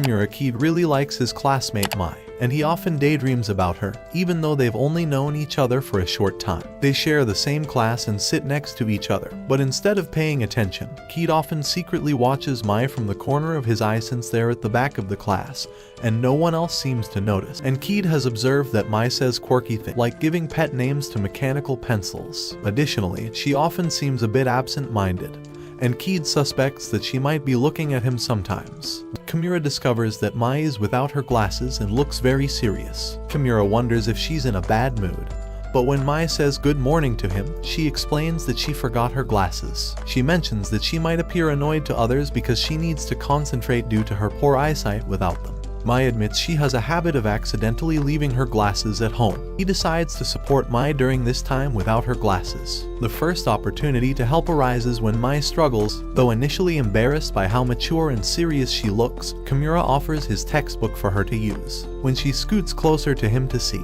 Kimura Kid really likes his classmate Mie, and he often daydreams about her, even though they've only known each other for a short time. They share the same class and sit next to each other, but instead of paying attention, Kid often secretly watches Mie from the corner of his eye since they're at the back of the class, and no one else seems to notice. And Kid has observed that Mie says quirky things, like giving pet names to mechanical pencils. Additionally, she often seems a bit absent-minded, and Kid suspects that she might be looking at him sometimes. Kimura discovers that Mie is without her glasses and looks very serious. Kimura wonders if she's in a bad mood, but when Mie says good morning to him, she explains that she forgot her glasses. She mentions that she might appear annoyed to others because she needs to concentrate due to her poor eyesight without them. Mie admits she has a habit of accidentally leaving her glasses at home. He decides to support Mie during this time without her glasses. The first opportunity to help arises when Mie struggles. Though initially embarrassed by how mature and serious she looks, Kimura offers his textbook for her to use. When she scoots closer to him to see,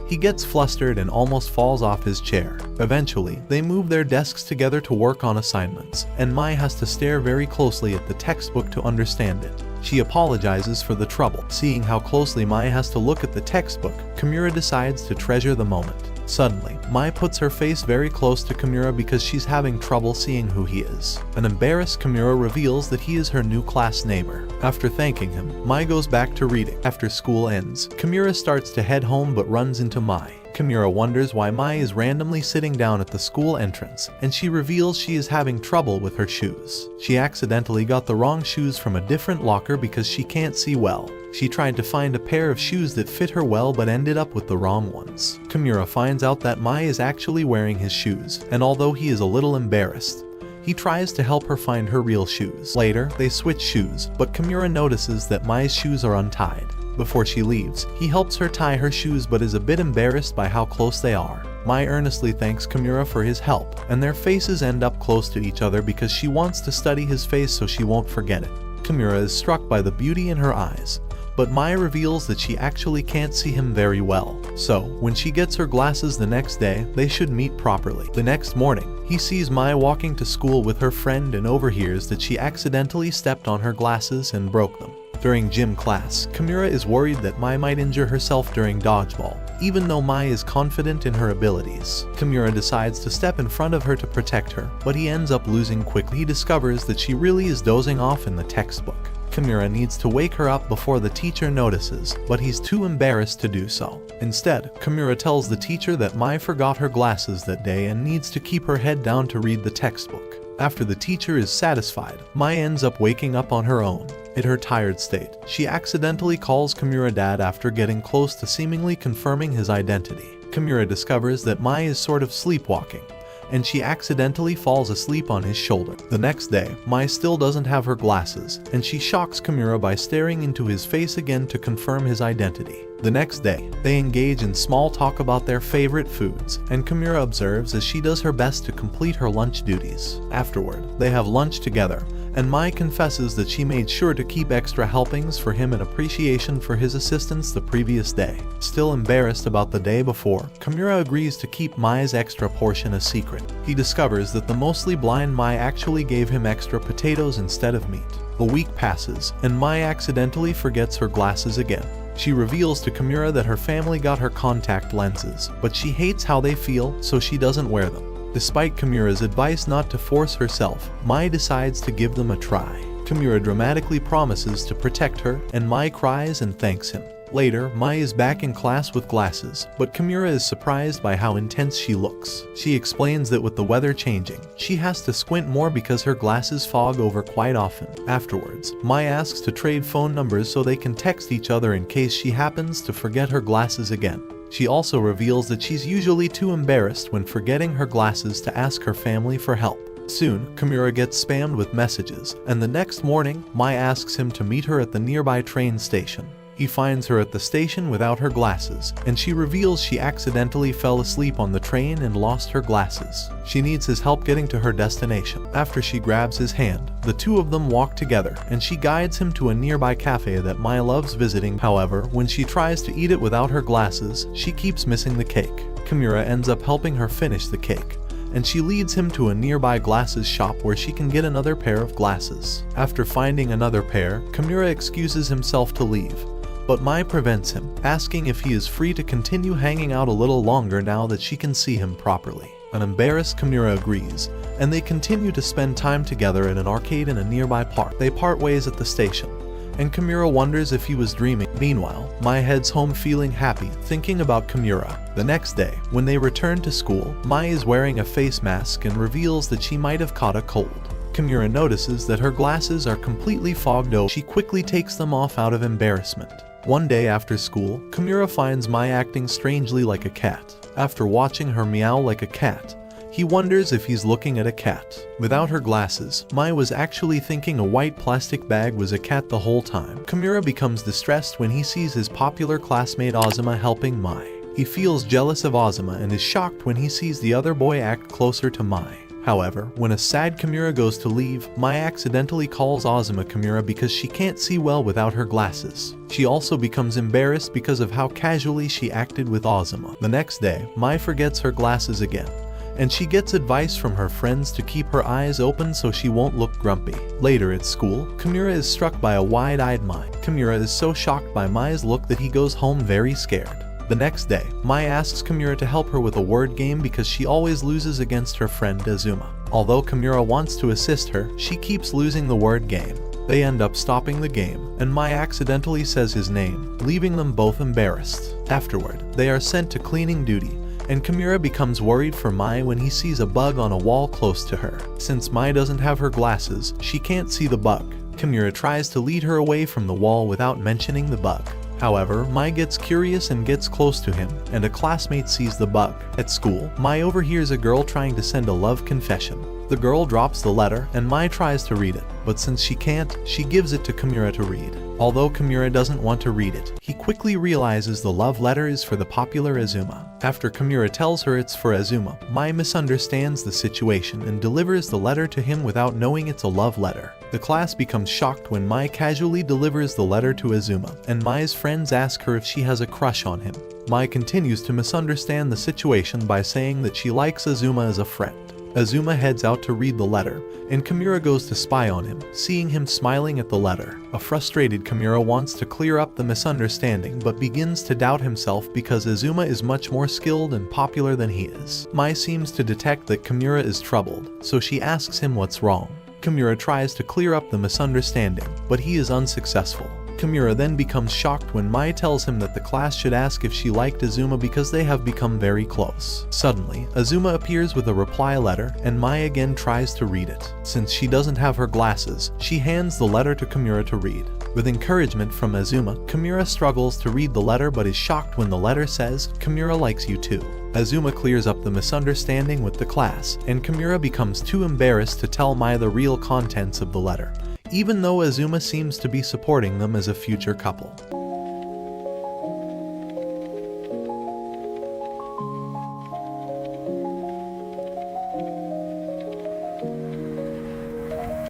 he gets flustered and almost falls off his chair. Eventually, they move their desks together to work on assignments, and Mie has to stare very closely at the textbook to understand it. She apologizes for the trouble. Seeing how closely Mie has to look at the textbook, Kimura decides to treasure the moment. Suddenly, Mie puts her face very close to Kimura because she's having trouble seeing who he is. An embarrassed Kimura reveals that he is her new class neighbor. After thanking him, Mie goes back to reading. After school ends, Kimura starts to head home but runs into Mie. Kimura wonders why Mie is randomly sitting down at the school entrance, and she reveals she is having trouble with her shoes. She accidentally got the wrong shoes from a different locker because she can't see well. She tried to find a pair of shoes that fit her well but ended up with the wrong ones. Kimura finds out that Mie is actually wearing his shoes, and although he is a little embarrassed, he tries to help her find her real shoes. Later, they switch shoes, but Kimura notices that Mie's shoes are untied. Before she leaves, he helps her tie her shoes but is a bit embarrassed by how close they are. Mie earnestly thanks Kimura for his help, and their faces end up close to each other because she wants to study his face so she won't forget it. Kimura is struck by the beauty in her eyes, but Mie reveals that she actually can't see him very well. So, when she gets her glasses the next day, they should meet properly. The next morning, he sees Mie walking to school with her friend and overhears that she accidentally stepped on her glasses and broke them. During gym class, Kimura is worried that Mie might injure herself during dodgeball, even though Mie is confident in her abilities. Kimura decides to step in front of her to protect her, but he ends up losing quickly. He discovers that she really is dozing off in the textbook. Kimura needs to wake her up before the teacher notices, but he's too embarrassed to do so. Instead, Kimura tells the teacher that Mie forgot her glasses that day and needs to keep her head down to read the textbook. After the teacher is satisfied, Mie ends up waking up on her own. In her tired state, she accidentally calls Kimura dad after getting close to seemingly confirming his identity. Kimura discovers that Mie is sort of sleepwalking, and she accidentally falls asleep on his shoulder. The next day, Mie still doesn't have her glasses, and she shocks Kimura by staring into his face again to confirm his identity. The next day, they engage in small talk about their favorite foods, and Kimura observes as she does her best to complete her lunch duties. Afterward, they have lunch together, and Mie confesses that she made sure to keep extra helpings for him in appreciation for his assistance the previous day. Still embarrassed about the day before, Kimura agrees to keep Mie's extra portion a secret. He discovers that the mostly blind Mie actually gave him extra potatoes instead of meat. A week passes, and Mie accidentally forgets her glasses again. She reveals to Kimura that her family got her contact lenses, but she hates how they feel, so she doesn't wear them. Despite Kimura's advice not to force herself, Mie decides to give them a try. Kimura dramatically promises to protect her, and Mie cries and thanks him. Later, Mie is back in class with glasses, but Kimura is surprised by how intense she looks. She explains that with the weather changing, she has to squint more because her glasses fog over quite often. Afterwards, Mie asks to trade phone numbers so they can text each other in case she happens to forget her glasses again. She also reveals that she's usually too embarrassed when forgetting her glasses to ask her family for help. Soon, Kimura gets spammed with messages, and the next morning, Mie asks him to meet her at the nearby train station. He finds her at the station without her glasses, and she reveals she accidentally fell asleep on the train and lost her glasses. She needs his help getting to her destination. After she grabs his hand, the two of them walk together, and she guides him to a nearby cafe that Mie loves visiting. However, when she tries to eat it without her glasses, she keeps missing the cake. Kimura ends up helping her finish the cake, and she leads him to a nearby glasses shop where she can get another pair of glasses. After finding another pair, Kimura excuses himself to leave, but Mie prevents him, asking if he is free to continue hanging out a little longer now that she can see him properly. An embarrassed Kimura agrees, and they continue to spend time together at an arcade in a nearby park. They part ways at the station, and Kimura wonders if he was dreaming. Meanwhile, Mie heads home feeling happy, thinking about Kimura. The next day, when they return to school, Mie is wearing a face mask and reveals that she might have caught a cold. Kimura notices that her glasses are completely fogged over. She quickly takes them off out of embarrassment. One day after school, Kimura finds Mie acting strangely like a cat. After watching her meow like a cat, he wonders if he's looking at a cat. Without her glasses, Mie was actually thinking a white plastic bag was a cat the whole time. Kimura becomes distressed when he sees his popular classmate Azuma helping Mie. He feels jealous of Azuma and is shocked when he sees the other boy act closer to Mie. However, when a sad Kimura goes to leave, Mie accidentally calls Azuma Kimura because she can't see well without her glasses. She also becomes embarrassed because of how casually she acted with Azuma. The next day, Mie forgets her glasses again, and she gets advice from her friends to keep her eyes open so she won't look grumpy. Later at school, Kimura is struck by a wide-eyed Mie. Kimura is so shocked by Mie's look that he goes home very scared. The next day, Mie asks Kimura to help her with a word game because she always loses against her friend Azuma. Although Kimura wants to assist her, she keeps losing the word game. They end up stopping the game, and Mie accidentally says his name, leaving them both embarrassed. Afterward, they are sent to cleaning duty, and Kimura becomes worried for Mie when he sees a bug on a wall close to her. Since Mie doesn't have her glasses, she can't see the bug. Kimura tries to lead her away from the wall without mentioning the bug. However, Mie gets curious and gets close to him, and a classmate sees the bug. At school, Mie overhears a girl trying to send a love confession. The girl drops the letter, and Mie tries to read it, but since she can't, she gives it to Kimura to read. Although Kimura doesn't want to read it, he quickly realizes the love letter is for the popular Azuma. After Kimura tells her it's for Azuma, Mie misunderstands the situation and delivers the letter to him without knowing it's a love letter. The class becomes shocked when Mie casually delivers the letter to Azuma, and Mie's friends ask her if she has a crush on him. Mie continues to misunderstand the situation by saying that she likes Azuma as a friend. Azuma heads out to read the letter, and Kimura goes to spy on him, seeing him smiling at the letter. A frustrated Kimura wants to clear up the misunderstanding but begins to doubt himself because Azuma is much more skilled and popular than he is. Mie seems to detect that Kimura is troubled, so she asks him what's wrong. Kimura tries to clear up the misunderstanding, but he is unsuccessful. Kimura then becomes shocked when Mie tells him that the class should ask if she liked Azuma because they have become very close. Suddenly, Azuma appears with a reply letter, and Mie again tries to read it. Since she doesn't have her glasses, she hands the letter to Kimura to read. With encouragement from Azuma, Kimura struggles to read the letter but is shocked when the letter says, "Kimura likes you too." Azuma clears up the misunderstanding with the class, and Kimura becomes too embarrassed to tell Mie the real contents of the letter, even though Azuma seems to be supporting them as a future couple.